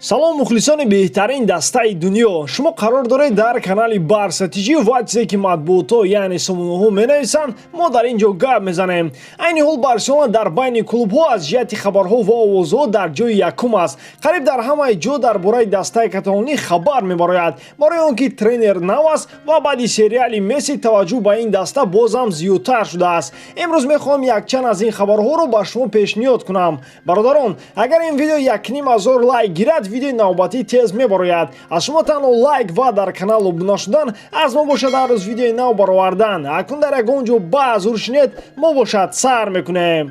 салом мухлисони беҳтарин дастаи дунё. Шумо қарор доред дар канали барсатиҷӣ ва чизе ки матбуотҳо яъне сомонаҳо менависанд, мо дар ин ҷо гап мезанем. Айни ҳол Барселона дар байни клубҳо аз ҷиҳати хабарҳо ва овозҳо дар ҷои якум аст. Қариб дар ҳамаи ҷо дар бораи дастаи каталонӣ хабар мебарояд. Барои он ки тренер нав аст ва баъди сериали Месси таваҷҷӯҳ ба ин даста бозам зиёдтар шудааст. Имрӯз мехоҳам якчанд аз ин хабарҳоро ба шумо пешниҳод кунам. Бародарон, агар ин видео 1500 лайк гирад, видеои навбатӣ тез мебарояд. Аз шумо танҳо лайк ва дар канал обуна шудан аз мо бошад ҳар рӯз видеои нав баровардан. Акнун дар ягон ҷо баъз уршинед, мо бошад сар мекунем.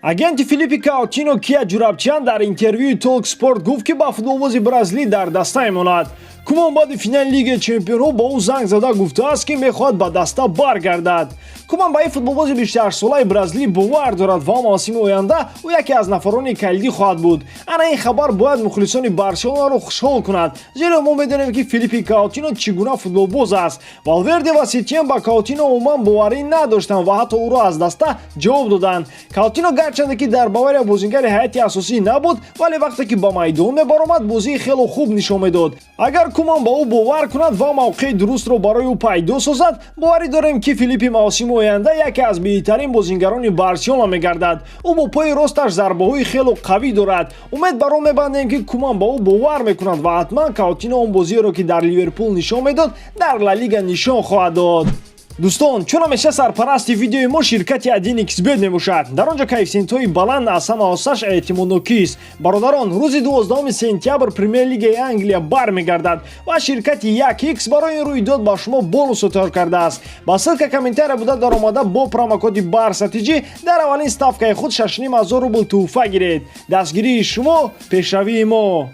Агенти Филиппи Коутино Кия Ҷурабчиан дар интервюи Talk Sport гуфт ки ба футболбози бразилӣ дар даста мемонад. Куман баъди финали Лигаи Чемпионҳо ба ӯ занг зада гуфтааст ки мехоҳад ба даста баргардад. Куман ба ин футболбози 28-солаи бразилӣ бовар дорад ва мавсими оянда ӯ яке аз нафарони калидӣ хоҳад буд. Ана ин хабар бояд мухлисони Барселонаро хушҳол кунад, зеро мо медонем ки Филиппи Коутино чӣ гуна футболбоз аст. Валверде ва Сетиен ба Коутино умуман боварӣ надоштанд ва ҳатто ӯро аз даста ҷавоб доданд. Коутино гарчанде ки дар Бавария бозингари ҳайати асосӣ набуд, вале вақте ки ба майдон мебаромад бозии хело хуб нишон медод. Агар Куман ба ӯ бовар кунад ва мавқеи дурустро барои ӯ пайдо созад, боварӣ дорем ки Филиппи мавсими оянда яке аз беҳтарин бозингарони Барселона мегардад. ӯ бо пои росташ зарбаҳои хело қавӣ дорад. умед бар он мебандем ки Куман ба ӯ бовар мекунад ва ҳатман Коутино он бозиеро ки дар Ливерпул нишон медод, дар Ла Лига нишон хоҳад дод. дӯстон, чун ҳамеша сарпарасти видеои мо ширкати 1xBet мебошад. дар он ҷо коэффициентҳои баланд аз ҳама осаш эътимоднокист. бародарон, рӯзи 12 сентябр премер лигаи Англия бармегардад ва ширкати 1x барои ин рӯйдод ба шумо бонус отор кардааст. ба ссилка комментария буда даромада бо промокоди барсатиҷӣ дар аввалин ставкаи худ 6500 рубл туҳфа гиред. дастгирии шумо, пешравии мо.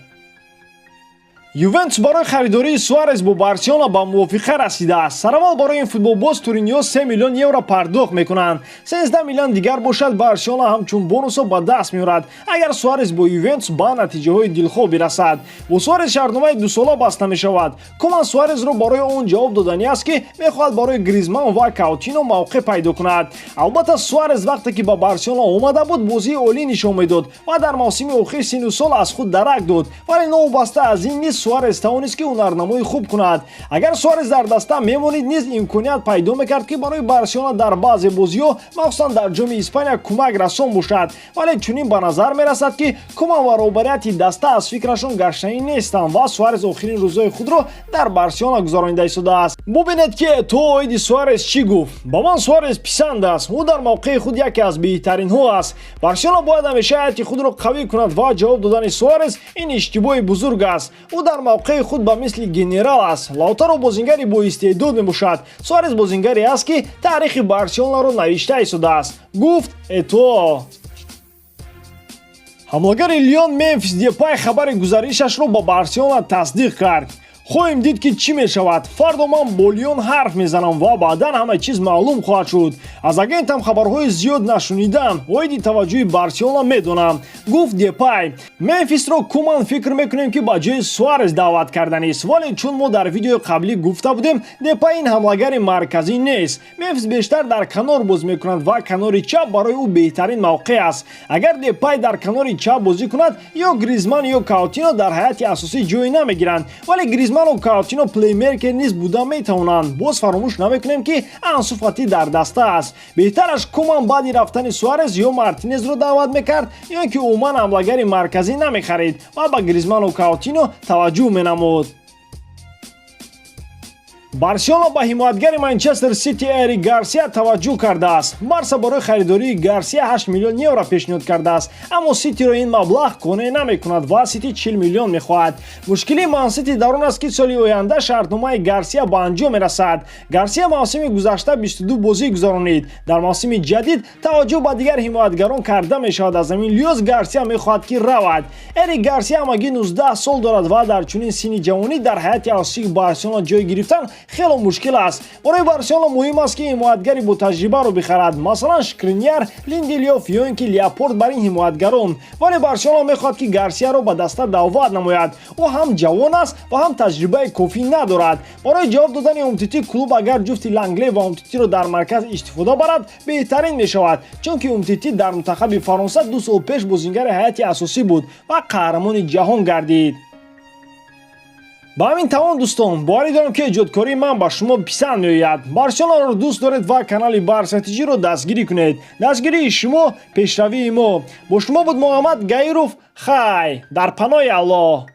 ЮВЕНТУС барои харидории Суарез бо Барселона ба мувофиқа расидааст. Сараввол барои ин футболбоз Туриньё 3 миллион евро пардохт мекунанд. 13 миллион дигар бошад Барселона ҳамчун бонусо ба даст меорад, агар Суарез бо ЮВЕНТУС ба натиҷаҳои дилхоҳ расад. бо Суарез шартномаи 2 сола баста мешавад. Куман Суарезро барои он ҷавоб додани аст ки мехоҳад барои Гризман ва Коутино мавқеъ пайдо кунад. албатта Суарез вақте ки ба Барселона омада буд, бозии олӣ нишон медод ва дар мавсими охир сину сол аз худ дарак дод, вале новобаста аз ин низ Суарез тавонист ки ҳунарнамоӣ хуб кунад. агар Суарез дар даста мемонид, низ имконият пайдо мекард ки барои Барселона дар баъзе бозиҳо, махсусан дар ҷоми Испания, кӯмак расон бошад. вале чунин ба назар мерасад ки Куман ва роҳбарияти даста аз фикрашон гаштанӣ нестанд ва Суарез охирин рӯзҳои худро дар Барселона гузаронида истодааст. бубинед ки то оиди Суарез чӣ гуфт. ба ман Суарез писанд аст. ӯ дар мавқеи худ яке аз беҳтаринҳо аст. Барселона бояд ҳамеша ҳайати худро қавӣ кунад ва ҷавоб додани Суарез ин иштибоҳи бузург аст. ӯ дар мавқеи худ ба мисли генерал аст. Лаутаро бозингари боистеъдод мебошад. Суарез бозингаре аст ки таърихи Барселонаро навишта истодааст, гуфт Ето. ҳамлагари Лион Мемфис Депай хабари гузаришашро ба Барселона тасдиқ кард. хоҳем дид ки чӣ мешавад. фардо ман бо Лион ҳарф мезанам ва баъдан ҳама чиз маълум хоҳад шуд. аз агентам хабарҳои зиёд нашунидам, оиди таваҷҷӯҳи Барселона медонам, гуфт Депай. Мемфисро Куман фикр мекунем ки ба ҷои Суарез даъват карданист, вале чун мо дар видеои қаблӣ гуфта будем, Депай ин ҳамлагари марказӣ нест. Мемфис бештар дар канор бозӣ мекунад ва канори чап барои ӯ беҳтарин мавқеъ аст. агар Депай дар канори чап бозӣ кунад, ё Гризман ё Коутино дар ҳайати асосӣ ҷой намегиранд, вале Гризман ва Коутино плеймейкер низ буда метавонанд. боз фаромӯш намекунем ки Ансу Фати дар даста аст. беҳтараш Куман баъди рафтани Суарез ё Мартинезро даъват мекард, ё ин ки умуман ҳамлагари марказӣ намехарид ва ба Гризману Коутино таваҷҷӯҳ менамуд. Барселона ба ҳимоятгари Манчестер Сити Эрик Гарсия таваҷҷӯҳ кардааст. Барса барои харидории Гарсия 8 миллион евро пешниҳод кардааст, аммо Ситиро ин маблағ қонеъ намекунад ва Сити 40 миллион мехоҳад. мушкили Ман Сити дар он аст ки соли оянда шартномаи Гарсия ба анҷом мерасад. Гарсия мавсими гузашта 22 бозӣ гузаронид. дар мавсими ҷадид таваҷҷӯҳ ба дигар ҳимоятгарон карда мешавад. аз ҳамин лиҳоз Гарсия мехоҳад ки равад. Эрик Гарсия ҳамагӣ 19 сол дорад ва дар чунин синни ҷавонӣ дар ҳайати асосии Барселона ҷой гирифтан хеле мушкил аст. барои Барселона муҳим аст ки ҳимоятгари бо таҷрибаро бихарад, масалан Шкриньяр, Линделёв ё ин ки Леопорт бар ин ҳимоятгарон. вале Барселона мехоҳад ки Гарсияро ба даста даъват намояд. ӯ ҳам ҷавон аст ва ҳам таҷрибаи кофӣ надорад. барои ҷавоб додани Умтити клуб агар ҷуфти Лангле ва Умтитиро дар марказ истифода барад беҳтарин мешавад, чунки Умтити дар мунтахаби Фаронса 2 сол пеш бозингари ҳайати асосӣ буд ва қаҳрамони ҷаҳон гардид. ба ҳамин тавон дӯстон, боварӣ дорам ки эҷодкории ман ба шумо писанд меояд. Барселонаро дӯст доред ва канали Барсатиҷиро дастгирӣ кунед. Дастгирии шумо пешравии мо. Бо шумо буд Муҳаммад Гаиров. Хай дар паноҳи Аллоҳ.